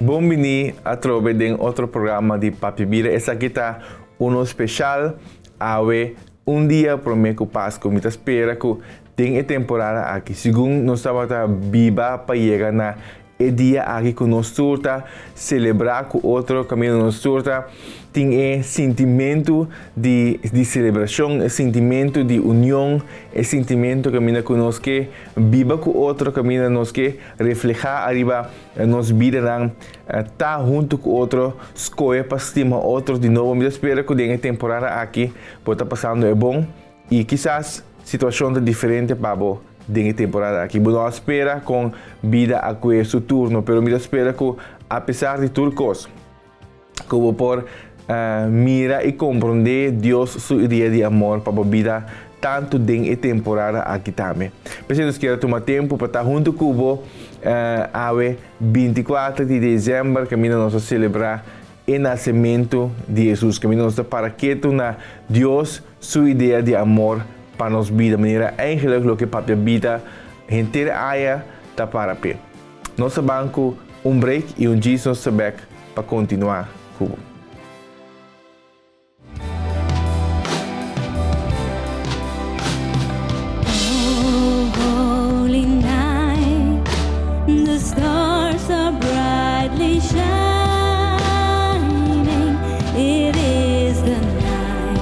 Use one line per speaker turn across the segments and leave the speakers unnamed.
Bom-vindo a través de otro programa de Papi Vida. Esta kita uno especial awe dia prometo Pasco. Me espera que tem temporada aqui. Segundo nós estamos viva para chegar na dia aqui com nós turta celebrar com outro caminho nós turta. Tem sentimento de celebração, sentimento de união, sentimento que caminha conosco, viva com outro caminho nós que reflejar arriba nos vida não tá junto com outro, escolher para estimar outro de novo. Me espero que a temporada aqui pode estar passando é bom e quizás situação diferente para você dessa temporada aqui. Nós espera com vida a seu turno, mas me espera que apesar de tudo coisa, que vou por mira e compreender Deus sua ideia de amor para a vida tanto dentro da temporada aqui também. Precisamos querer tomar tempo para estar junto com você a 24 de dezembro, que nós celebrar o nascimento de Jesus, que nós para que na Deus sua ideia de amor para nossa vida, de maneira angélica que para a vida inteira haya tá para pé. Nosso banco break e Jesus back para continuar com
stars are brightly shining. It is the night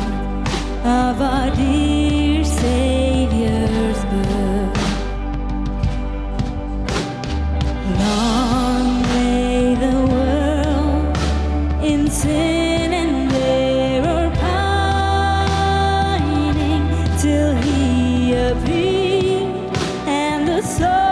of our dear Savior's birth. Long lay the world in sin and error pining till He appeared and the soul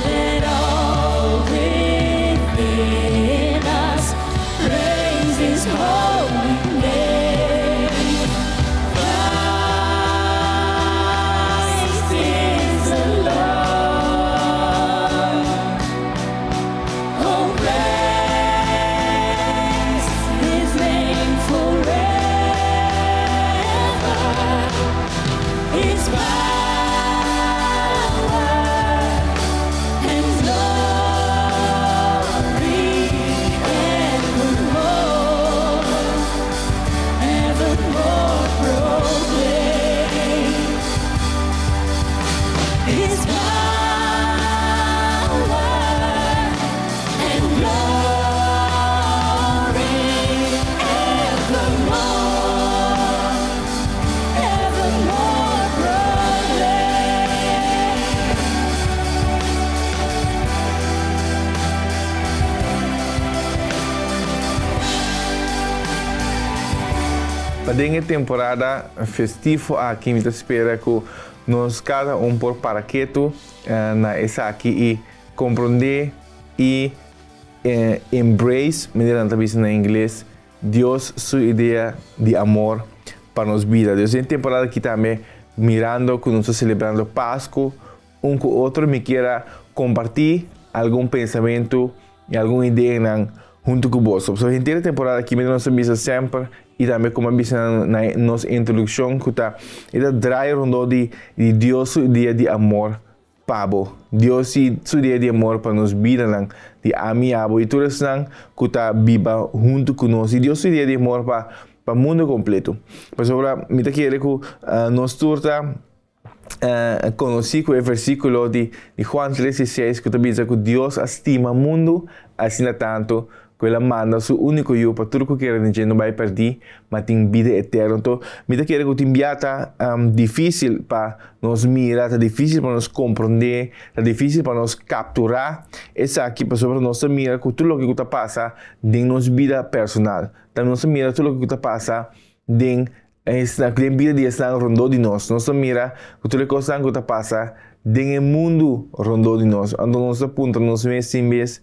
let all within us praise.
Para a temporada festivo aqui, me espera que nós cada por paraquedo na essa aqui e compreender e embrace, me dirán também em inglês, Deus sua ideia de amor para nossa vida. Deus em temporada aqui também mirando que nós estamos celebrando Páscoa, com o outro me queira compartilhar algum pensamento e alguma ideia junto com você. So, a inteira temporada aqui, nós estamos sempre e também como disse na nossa introdução, que está drai rondo de Deus sua ideia de amor pabo. Deus sua ideia de amor para nos vida de amiabo e tudo isso que está viva junto conosco. E Deus sua ideia de amor para o mundo completo. Por isso, me quero que nós turta conheci o versículo de Juan 13:6 que diz que Deus estima o mundo assim tanto que Ele manda seu único filho para tudo que quer não vai perder, mas tem vida eterna. Então, me quero que te enviata difícil para nos mirar, difícil para nos compreender, difícil para nos capturar. Essa aqui para sobre nós mira que tudo o que está passa em nossa vida personal. Também nós mira tudo o que está passa em vida de estar rondo de nós. Nós mira que tudo o que está passa em mundo rondo de nós. Quando nós apuntamos nos meses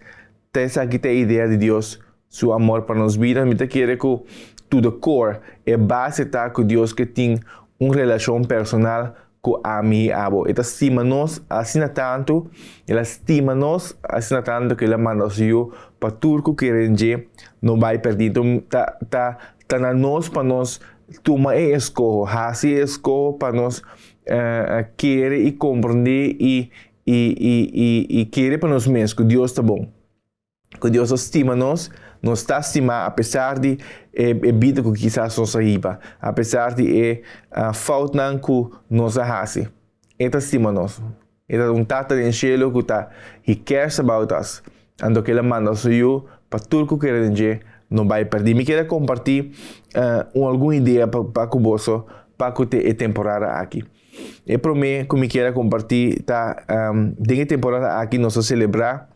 essa aqui tem a ideia de Deus, seu amor para nós vidas. Me quero que tudo core é base tá com Deus que tem uma relação personal com a minha abo. Ele estima nós assim tanto, ele estima nós assim tanto que ele manda o seu para tudo que querem não vai perder. Então tá na nós para nós tomar escolha, fazer escolha para nós querer e compreender e querer para nós mesmos que Deus está bom. Que Deus estima nós está estimando, apesar de vida que quizás nós arriba, apesar de falta que nós fazemos. Ele estima nós. Ele é tata do cielo que está, he cares about us. Ando que ele manda o seu para tudo que quer não vai perder. Me quero compartilhar alguma ideia para com você, para que te temporada aqui. E para mim, que me quero compartilhar, tá, dentro da temporada aqui nós vamos celebrar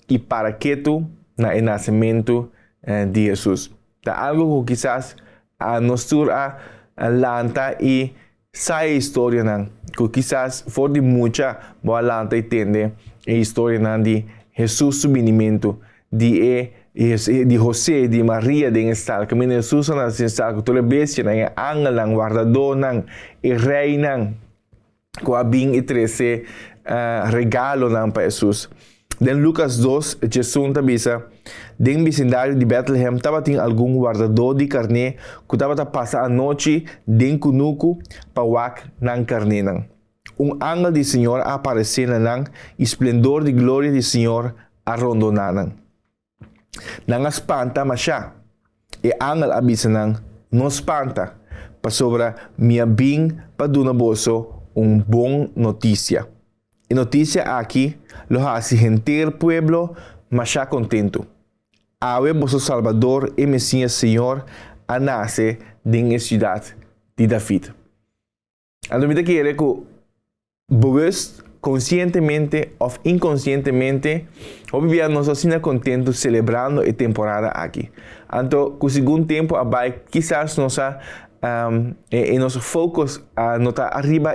e para que tu na nascimento de Jesus. Tá algo que quizás nós lanta e sai história que quizás for de muita boa lanta entender a história de Jesus subvenimento de José, de Maria, de estar que Jesus na estar que toda bestia na angel ng guardador e rei com a bem e 13 regalo para Jesus. Em Lucas 2, Jesus avisa, em vecindário de Bethlehem, estava algum guardador de carne que estava passando a noite em cunuco para wak ng carne. Ángel do Senhor apareceu esplendor de glória do Senhor arrondonan. Nang espanta masya, e ángel avisa não espanta, para sobre minha bem para boso bom notícia. E notícia aqui, lo hace gente pueblo mas já contento. Awe vosso Salvador e Messias Senhor a nasce em cidade de David. Então, me quero que vos conscientemente ou inconscientemente, obviamente nós estamos contentos celebrando a temporada aqui. Então, com o segundo tempo, quizás nosso foco não está arriba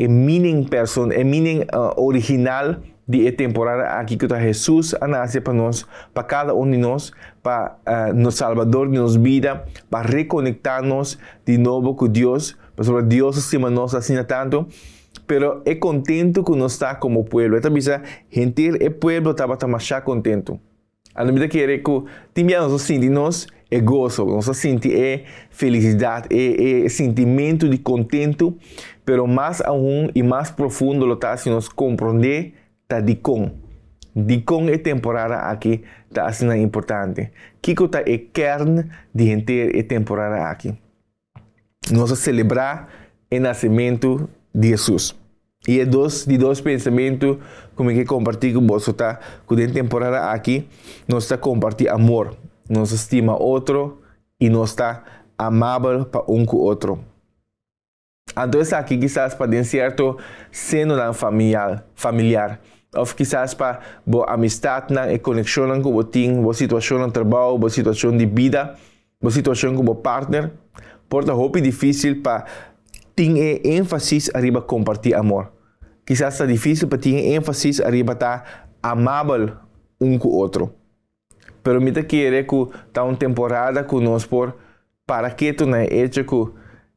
meaning person, meaning original de temporada aqui que está Jesus a nascer para nós, para cada de nós, para nos Salvador de nossa vida, para reconectar-nos de novo com Deus, para Deus estima nós assim tanto, pero é contento que nós está como pueblo. Esta visa, gente, o pueblo estava mais contento. A medida que é que tínhamos nós sentimos é gozo, nós sentimos felicidade, é sentimento de contento, pero mais aún e mais profundo lo está se nós compreender tá Dicon é temporada aqui, tá assim importante. Kiko tá é kern de gente é temporada aqui. Nós celebrar o nascimento de Jesus. E é dois pensamentos como que compartilhar com você, tá? Que dentro da temporada aqui, nós está compartilhando amor. Nós estima outro e nós está amável para com o outro. Então, aqui quizás para ter certo seno familiar. Ou quizás para boa amistade e conexão com o time, boa situação no trabalho, boa situação de vida. Uma situação como partner, porta roupa difícil para ter ênfase arriba compartir amor. Quizás está difícil para ter ênfase arriba estar amável com o outro. Pero me quer que está uma temporada conosco para que tu não é hecho que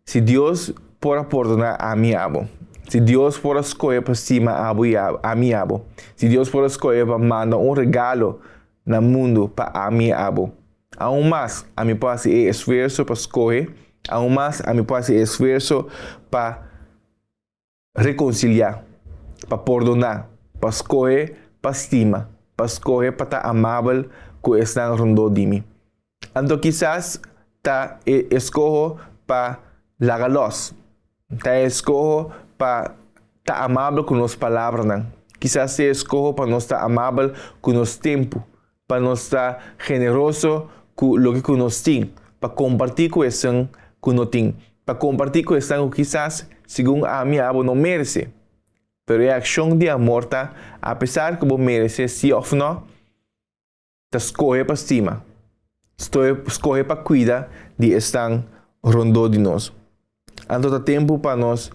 se Deus pode perdonar a mim abo, se Deus pode escolher para cima a mim abo, se Deus pode escolher para mandar regalo no mundo para a mim abo, aún mais a mim pode ser esforço para escolher, aún mais a mim pode ser esforço para reconciliar, para perdonar, para escolher para estima, para escolher para estar amável que estão rondando de mim. Então quizás ta escojo para lagar-los, ta escojo para estar amável com as palavras, quizás te escojo para não estar amável com o tempo, para não estar generoso com o que nós temos, para compartir com isso que nós temos, para compartir com isso que quizás, segundo a minha abo, não merece. Pero a ação de amor, tá, apesar que você merece, se ou não, te escoge para estima. Escolhe para cuidar de estar rondando de nós. Então, há tempo para nós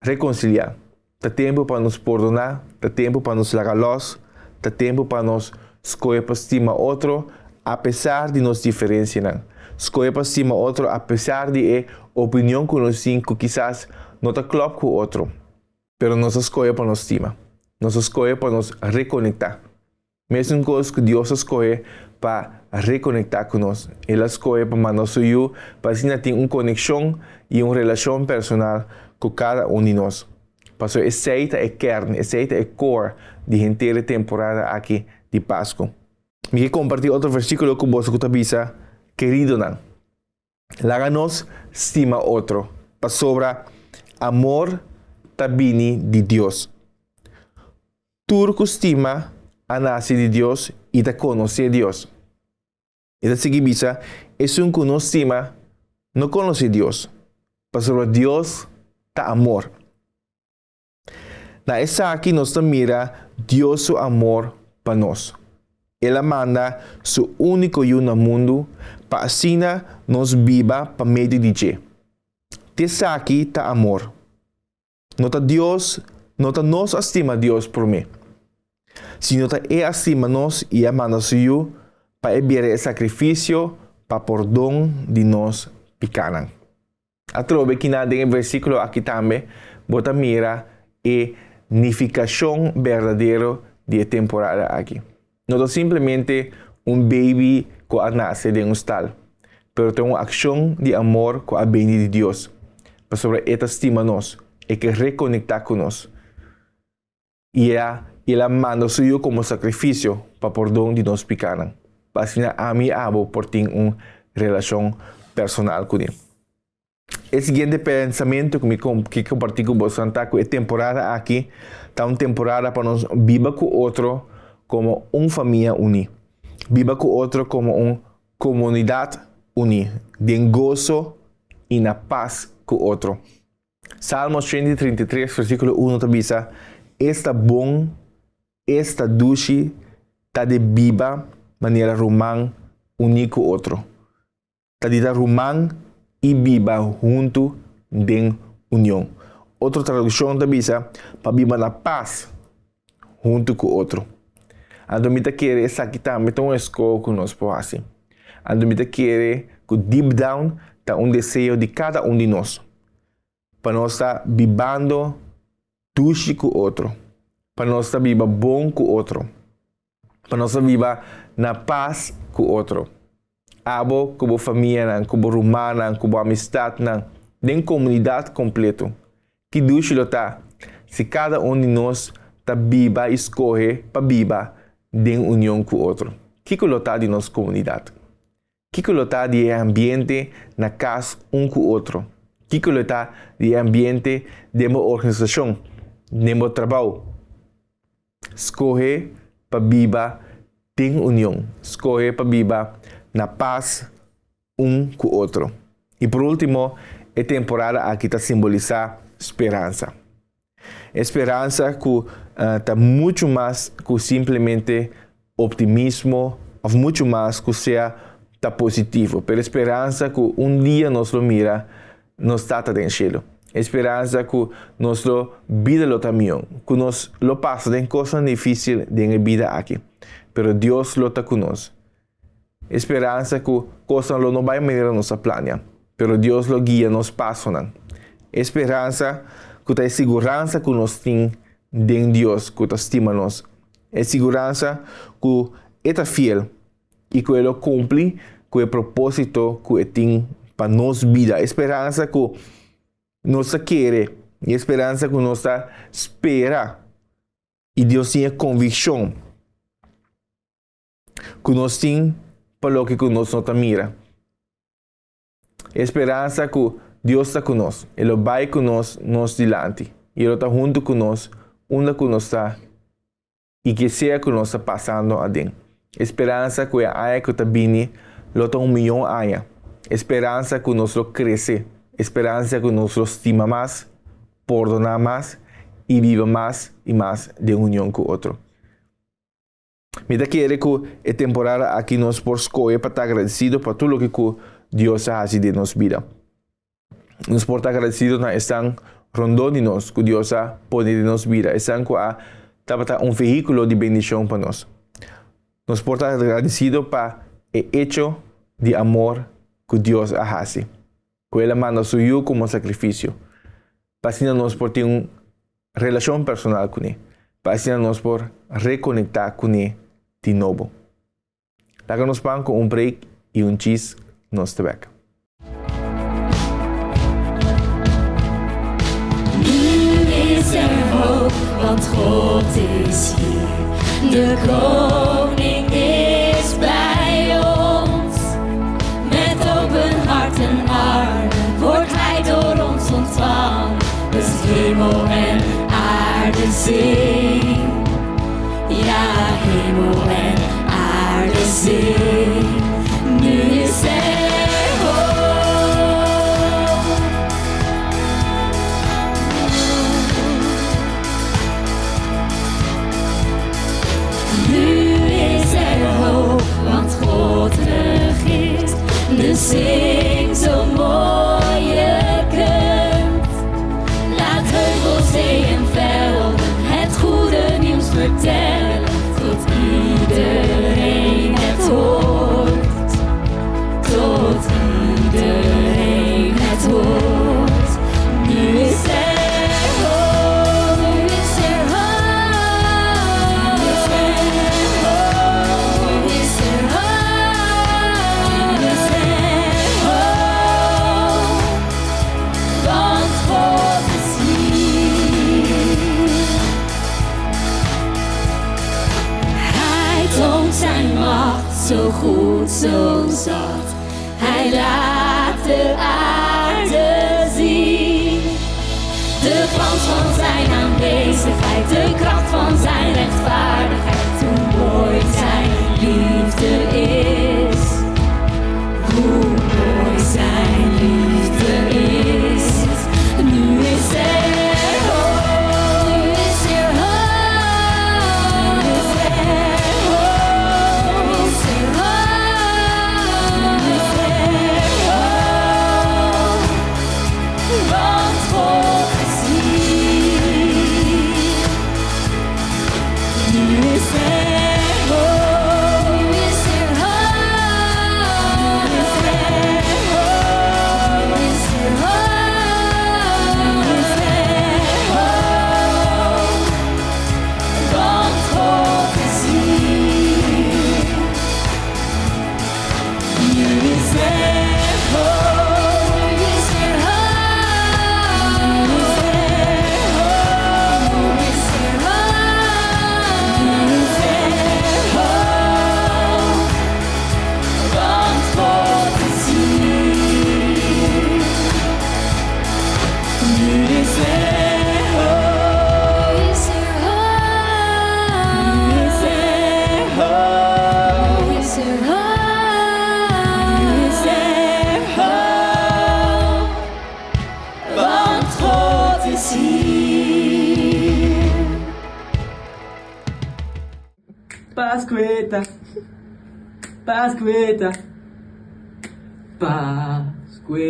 reconciliar. Há tempo para nos perdonar. Há tempo para nos lagar-los. Há tempo para nós escolher para estimar outro, apesar de nos diferenciar. Escolher para estimar outro, apesar de a opinião que nós temos, que quizás não está claro com o outro. Mas nós escolhemos para nos estimar. Nós escolhemos para nos reconectar. Mesmo coisa que Deus escolhe para reconectar conosco. Ele escolhe para mandar eu para assim ter uma conexão e uma relação personal com cada de nós. Pastor, essa é a kern, essa é a core de inteira temporada aqui de Páscoa. Me quero compartilhar outro versículo com você que está bisa, querido não. Láganos estima outro, para sobra amor tabini de Deus. Turco estima a nace de Deus e te conoce a Deus. E te sigue bisa, es un conocima, no conoce a Deus. Pero Deus ta amor. Na essa aqui nós mira Deus su amor para nós. Ela manda su único yo no mundo para assim nos viva para meio de Deus. Essa aqui ta amor. Nota Deus, nota nos estima Deus por mim. Se nota estima nós e amanda suyo para enviar o sacrifício para perdão de nós pecados. Atrove que na em versículo aqui também, bota mira e unificação verdadeira de temporada aqui. Não é simplesmente baby que nasce de tal, mas tem uma ação de amor que vem de Deus. Para sobre esta estima nós e que reconectar com nós. E ela manda suyo como sacrifício para perdão de nós pecados. Para assim a mim abo por ter uma relação personal com ele. O seguinte pensamento que compartilho com você é temporada aqui, está uma temporada para nós viver com o outro como uma família unida. Viver com o outro como uma comunidade unida, de gozo e na paz com o outro. Salmos 133, versículo 1, diz: Está bom, está dulce, está de viva maneira romã unir com o outro. Está de romã e viva junto de união. Outra tradução diz: para viver na paz junto com o outro. Então, me quer essa aqui também uma escola que nós podemos fazer. Então, me quer que deep down está desejo de cada de nós. Para nós estar vivendo dulce com o outro. Para nós estar vivendo bom com o outro. Para nós estar vivendo na paz com o outro. Abo como família, como romana, como amistade, de comunidade completa. Que dulce está se cada de nós está viva e escolhe para viver de união com o outro. Que está de nossa comunidade? Que está de ambiente na casa com o outro? Que está de ambiente de uma organização, de um trabalho? Escolhe para viver de união. Escolhe para viver na paz com o outro. E por último, a temporada aqui está simbolizar esperança. Esperança que está muito mais que simplesmente optimismo, ou muito mais que seja tá positivo, per esperança que um dia nós lo mira, nós está em cielo. Esperança que nossa vida lo também, que nós lo passa em coisas difíceis na vida aqui, pero Deus lo está conosco. Esperança que coisas lo não vai maneira nossa plania, pero Deus lo guia nos passos. Esperança que tem segurança que nós temos em Deus, que estima nós. É segurança que é fiel e que ele cumpre com o propósito que tem para nossa vida. Esperança que nós quer e esperança que nós espera. E Deus tem a convicção que nós temos para o que nós não mira. Esperança que Deus está conosco. Ele vai conosco nós dilante. E Ele está junto conosco, onde que nós está e que seja que nós está passando adentro. Esperança que a área que está vindo, lo está milhão de anos. Esperança que nós cresce. Esperança que nós estima mais, perdonar mais e viva mais e mais de união com o outro. Me quero que a temporada aqui nós por escolher para estar agradecido por tudo o que Deus faz de nossa vida. Nós por estar agradecido na estão rondando de nós, que Deus pode de nossa vida. Estão com veículo de bendição para nós. Nós por estar agradecido para o hecho de amor que Deus faz. Que Ele manda seu filho como sacrifício. Para nós por ter uma relação personal com Ele. Para nós por reconectar com Ele de novo. Laga nos pan com break e cheese nos te back.
Is er hoop, want God is hier. De koning is bij ons. Met open hart en armen wordt hij door ons ontvangen. Dus hemel en aarde zing. Ja, hemel en aarde zing. Nu is er hoop. Nu is er hoop, want God regeert. Dus zing zo mooi je kunt. Laat heuvels, zee en velden het goede nieuws vertellen. Tot iedereen het hoort. Tot iedereen het hoort. Nu is er hoop. Nu is er hoop. Nu is er hoop. Nu is er hoop. Nu is er hoop. Want God is hier. Hij toont zijn macht zo goed, zo zacht. Hij laat de aarde zien. De glans van zijn aanwezigheid, de kracht van zijn rechtvaardigheid. Hoe mooi zijn liefde is. Hoe mooi zijn liefde is. Nu is er hoop. Nu is er hoop. Nu is er hoop. Nu is er hoop. Nu is er hoop. Want God is hier. Nu is er hoop. Nu is er hoop. Nu is er hoop. Nu is er hoop. Nu is er hoop. Want God is hier. Nu is er hoop. Nu is er hoop. Nu is er hoop. Nu is er hoop. Nu is er hoop. Want God is hier. Nu is er hoop. Nu is er hoop. Nu is er hoop. Nu is er hoop. Nu is er hoop. Want God is hier.
Pascueta, Pascueta, Pascueta.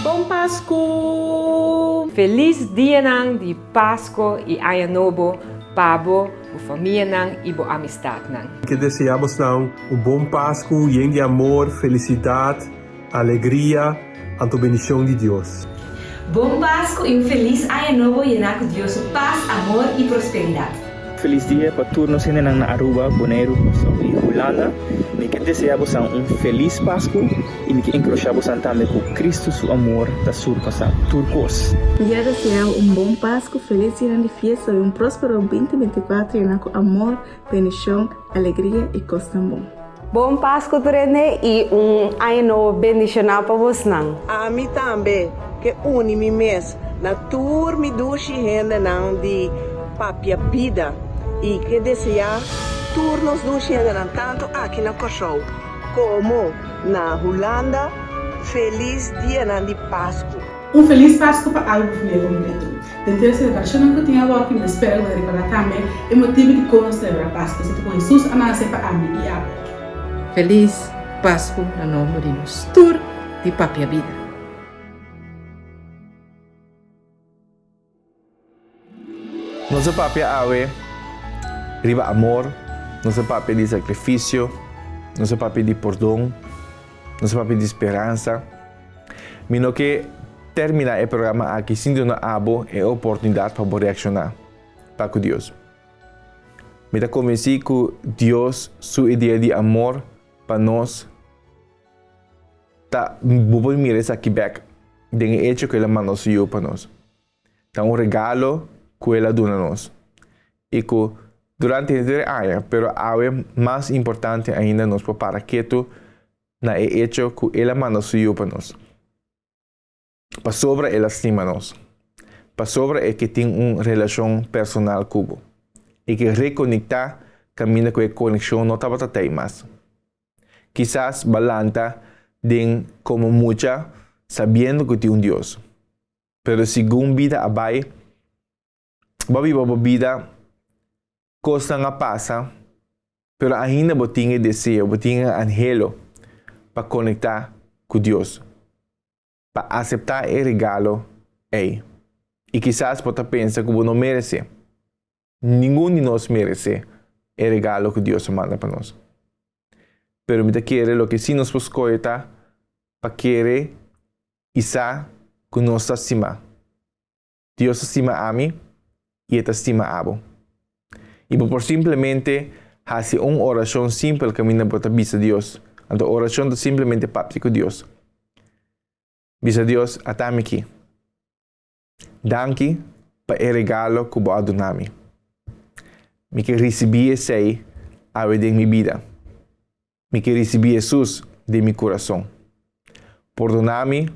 Bom Páscoa!
Feliz dia nang di Pasko e Ano Novo, Pabo, o família nang e bo amistad nang.
Que deseamos então bom Páscoa, lleno de amor, felicidade, alegria, a bendição de Deus.
Bom Páscoa e feliz Ano Novo llenar con Dios su paz, amor y prosperidad.
Feliz dia para todos nós na Aruba, Bonaire, e Holanda. Me que desejamos feliz Páscoa e me que encrochamos também com Cristo, seu amor, da surpassa turcos.
Eu desejo bom Páscoa, feliz dia de fiesta e próspero 2024 lleno com amor, bendição, alegria e coisa bom.
Bom Páscoa Turene e ano novo bendicional para vocês.
A mim também, que une me mês na tour me duche renda não de papia vida e que desejar turnos duche renda tanto aqui na Kosovo como na Holanda. Feliz dia de Páscoa.
Feliz Páscoa para algo família completo. Dentro da celebração que eu tinha aqui, eu espero que eu também é motivo de como celebrar Páscoa. Se tu com Jesus, a nascer para mim e a
Feliz Páscoa na nome de nos tour de Papia Vida.
Nossa papia awe, riba amor, nossa papia de sacrifício, nossa papia de perdão, nossa papia de esperança. Mino que termina o programa aqui sem uma abo é oportunidade para reaccionar para com Deus. Me está convencido que Deus, sua ideia de amor para nós, tá vou mirar essa aqui back, den hecho que ela mandou para nós. Tá regalo que ela dá a nós. E que durante o ano, pero é mais importante ainda nós para que tu na hecho que ela mandou para nós. Para sobre ela estima nós. Para sobre que tem uma relação personal com e que reconectar caminha com a conexão não estava até mais. Quizás balanta den como mucha sabendo que tem Deus. Pero según vida abai, babi vida coisa nga passa, pero ainda botinha desejo, botinha anhelo para conectar com Deus, para aceitar o regalo e quizás pode pensar que não merece. Nenhum de nós merece o regalo que Deus manda para nós. Pero me quer lo que sim nos escolta para querer isa que nos estima. Deus estima a mim e ele estima a abo. E por simplesmente fazer uma oração simples que me bota bisa Deus. A oração é simplesmente papi com Deus. Bisa Deus atame aqui. Danke para o regalo que você dá a mim. Me que recebi esse a de minha vida. Me que recebi Jesus de meu coração. Perdona-me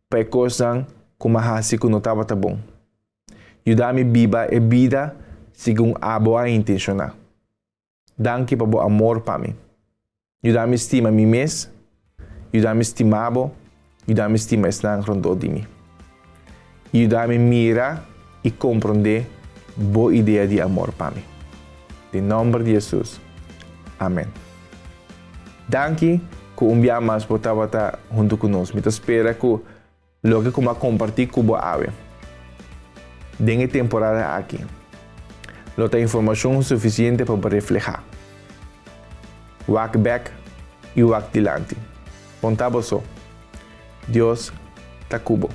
para coisas como a que não estava tão bom. Ajuda-me a viver a vida segundo a boa intenção. Danke para o amor para mim. Ajuda-me a estimar mim mesmo. Ajuda-me a estimar você. Ajuda-me a estimar estar rondou de mim. Ajuda-me a mirar e compreender a boa ideia de amor para mim. Em nome de Jesus. Amém. Danke que dia mais você estar junto conosco. Me espera que logo como compartilhar com você. Dengue temporada aqui. Não tem informação suficiente para reflejar. Walk back e walk dilante. Pontabo só. Deus está cubo.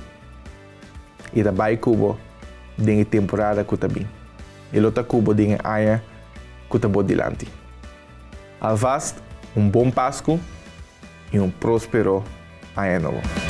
E está bem cubo dengue temporada que está bem. Ele está cubo dengue aia que está bom dilante. Alvast, bom Páscoa e próspero ano novo.